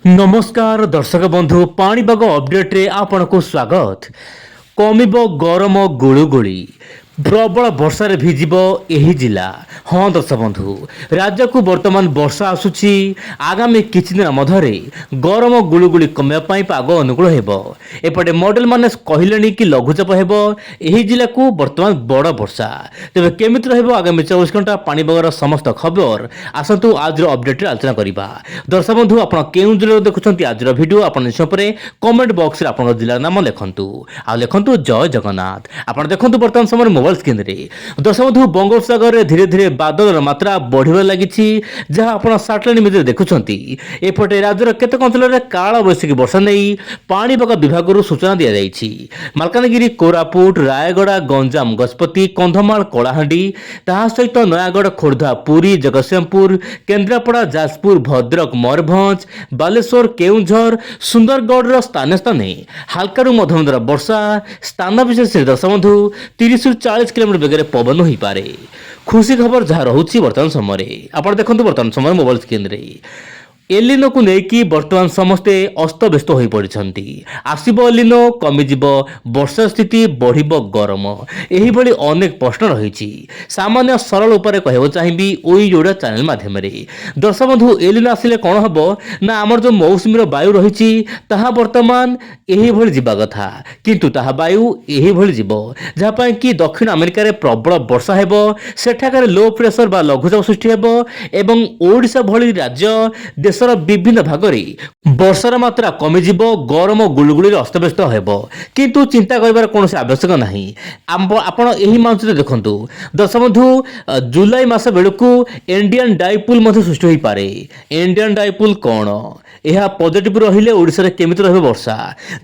नमस्कार दर्शक बंधु पाणीपाग अपडेट रे आपनको स्वागत। कमिब गरम गुळुगुळी प्रबल वर्षा रे भिजिब एही जिला। हाँ दर्शक बंधु राज्य को वर्तमान वर्षा आसुची आगामी किछि दिन मधरे गरम गुळुगुळी कमिया पई पाग अनुकूल हेबो। एपटे मॉडल माने कहिलेनी कि लघुचाप हेबो एही जिला को वर्तमान बड़ वर्षा। तेबे केमिति रहबो आगामी 24 घंटा पाणीपागर समस्त खबर आसंतु आज अपडेट रे आलोचना करिबा। दर्शक बंधु आपण केउ जिला देखुछंती आज वीडियो आपण निश्चय परे कमेंट बॉक्स रे आपण जिला नाम लेखंतु आ लेखंतु जय जगन्नाथ। आपण देखंतु वर्तमान समय मोबाइल स्क्रीन रे दर्शक बंधु बंगोपसागर रे धीरे धीरे बादल मात्रा बढ़िबार लागिछि जहा आपण सैटेलाइट इमेज देखुछंती। एपटे राज्यर केतेक अंचल रे काळ बैसाखी वर्षा नै पाणीपाग विभाग रू सूचना दिया जाइछि। मालकानगिरी कोरापुट रायगड़ा गंजाम गजपति कंधमाल कलाहांडी ताहा सहित नयागढ़ खोर्धा पुरी जगतसिंहपुर केन्द्रापड़ा जाजपुर भद्रक मयूरभंज बालेश्वर केउंझर सुंदरगढ़ स्थाने स्थाने हल्का मध्यम वर्षा स्थान विशेष दर्शक बंधु 30 ରୁ 40 किलोमीटर बेगर पवन हो पारे। खुशी खबर जहाँ रोचे बर्तमान समय आप देखते बर्तमान समय मोबाइल स्क्रीन रे एलिनो को लेकिन वर्तमान समस्ते अस्तव्यस्त हो पड़ती। आसब एलिनो कमिजिब वर्षा स्थिति बढ़िब गरम यही अनेक प्रश्न रही। सामान्य सरल उपाय कहना चाहिए ओई जोड़ा चैनल माध्यम दर्शक बंधु एलिनो आसिले कौन हम ना आमर जो मौसुमी वायु रही वर्तमान यही जावा कथा किंतु ताहा वायु यही जीव जहाँपाई कि दक्षिण अमेरिकार प्रबल वर्षा हेब सेठाकार लो प्रेशर बा लघुचाप सृष्टि हेब एवं ओडिशा भली राज्य देशर विभिन्न भाग में वर्षार मात्रा कमिजिब गरम गुळुगुळी अस्तव्यस्त हेब किंतु चिंता करिबार कोनोसी आवश्यक नाही। आपण एही मानचित्र देखंतु दर्शक बंधु जुलाई मास बेलकु इंडियन डाइपोल मध्ये सृष्टि होई पारे। इंडियन डाइपोल कोन यह पॉजिटिव रहिले ओडिसा रे केमिति रहबे वर्षा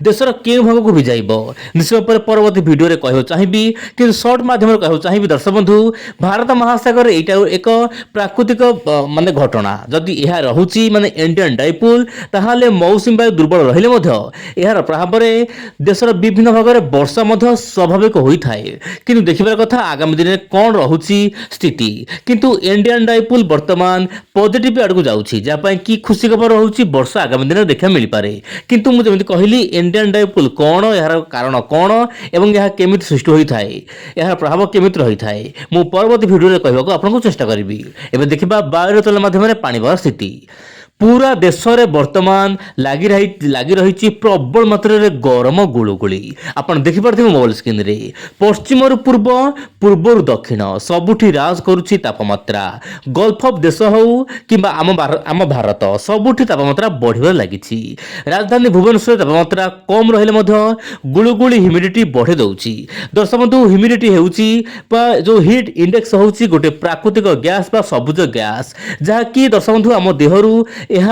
देशर के भाग को भिजाइब निश्चय पर परवर्ती वीडियो रे कहबो चाहिबी कि शॉर्ट माध्यम रे कहबो चाहिबी। दर्शक बंधु भारत महासागर एटा एक प्राकृतिक माने घटना जदि यह रहुची माने इंडियन डाइपोल ताहाले मौसुमी वायु दुर्बल रहिले मध्य यार प्रभाव रे देशर विभिन्न भाग रे वर्षा मध्य स्वाभाविक होई थाए किंतु देखिबार कथा आगामी दिन कोन रहुची स्थिति किंतु इंडियन डाइपोल वर्तमान पॉजिटिव आड़ को जाउची जा पई की खुशी खबर रहुची वर्षा आगामी दिन देखा मिल पारे किंतु मुझे जमी कहली इंडियन डाइपोल कौन यार कारण कौन एवं यह केमिति सृष्टि होई थाए यार प्रभाव केमिति रही थाए मु परवर्ती वीडियो रे कहबाको आपनको चेष्टा करबी। एबे देखिबा वायुर तल माध्यम रे पाणीपाग स्थिति पूरा देश में वर्तमान लगी रही प्रबल मात्रा रे गरम गुळुगुळी आपण देखि पारथिबे मोबाइल स्क्रीन रे पश्चिम रु पूर्व पूर्व रु दक्षिण सबुठी राज करुछि तापमात्रा गल्फ ऑफ देश हो किबा आम भारत सबुठी तापमात्रा बढ़िबार लागिछि। राजधानी भुवनेश्वर तापमात्रा कम रहिले मध्य गुळुगुळी ह्यूमिडिटी बढ़े दउछि। दर्शक बंधु ह्यूमिडिटी हेउछि बा जो हीट इंडेक्स होउछि गोटे प्राकृतिक गैस बा सबुज गैस जहा कि दर्शक बंधु आम देहरु यह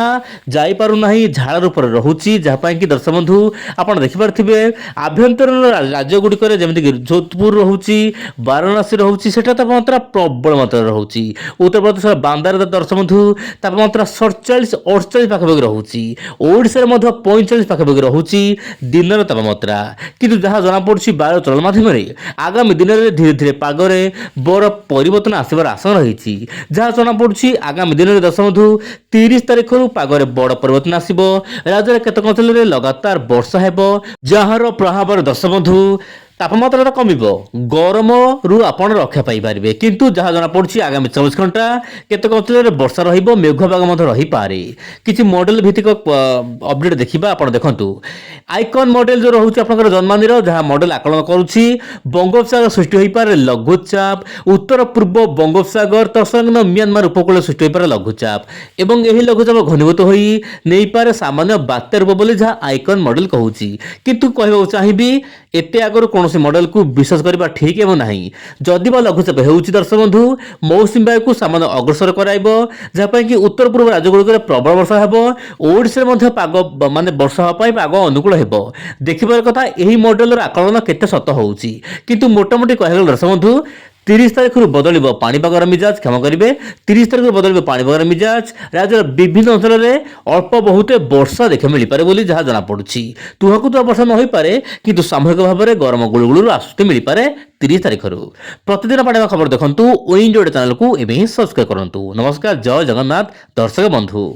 जापर ना झाड़ रूप रोचे जहाँपाई कि दर्शक बंधु आप देखिपे आभ्यंतरीण राज्य गुड़िक जमीक जोधपुर रोचे वाराणसी रोचे से तापमात्रा प्रबल मात्रा रोचे उत्तर प्रदेश बांदार दर्शक बंधु तापमात्रा 47-48 पाखापाखि रोचे ओडिशा 45 पाखापाखि रोचे दिन तापमात्रा किंतु जहाँ जमापड़ी वायु चलन माध्यम आगामी दिन में धीरे धीरे पागरे बड़ परिवर्तन आसबार आशा रही जहाँ जमापड़ी आगामी दिन में दर्शक बंधु 30 तारीख पागरे बड़ परिवर्तन आसिबो राज्य केतक अंचल रे लगातार वर्षा हेबो जहार प्रभाव दर्शक बंधु तापमात्रा कमिब गरम रु आपण रक्षा पाई पारिबे किंतु जहाँ जना पड़छि आगामी 24 घंटा केतक अंचल रे वर्षा रहिबो मेघपाग मध्य रही पारे। किछि मॉडल भित्तिक अपडेट देखिबा आपण देखंतु आइकन मॉडल जो रहउछि आपनकर जन्मानीर जहाँ मॉडल आकलन करूछि बंगोपसागर सृष्टि होई पारे लघुचाप उत्तर पूर्व बंगोपसागर तसंग म्यांमार उपकूल सृष्टि होई पारे लघुचाप एवं एही लघुचाप घनीभूत होई नै पारे सामान्य बात्या रूप बोली जहाँ आइकन मॉडल कहूछि किंतु कहबो चाहिबी एते आगर कौन मॉडल को विश्वास करबा ठीक एवं नहीं जदि बा लघुचाप हेउछि दर्शक बंधु मौसुमी वायु को सामान्य अग्रसर कराइबो जहाँपाई कि उत्तर पूर्व राज्य गुड़िक प्रबल वर्षा हेबो ओडिशा मध्य पाग माने वर्षा हवा पाई पाग अनुकूल हेबो। देखिबार कथा एही मॉडल आकलन केते सत होउछि किंतु मोटामोटी कहले दर्शक बंधु 30 तारीख बदल पाणीपागर मिजाज क्षमा करेंगे 30 तारीख बदल पाणीपागर मिजाज राज्य विभिन्न अंचल में अल्प बहुत वर्षा देखा मिल पारे बोली जहाँ जनापड़ी तुहकु तो वर्षा न हो पारे किंतु सामूहिक भाव में गरम गुळुगुळु आसुति मिल पारे 30 तारीख प्रतिदिन पाणीपाग खबर देखंतु ओइन जोड़े चैनल को एवं सब्सक्राइब करंतु। नमस्कार, जय जगन्नाथ दर्शक बंधु।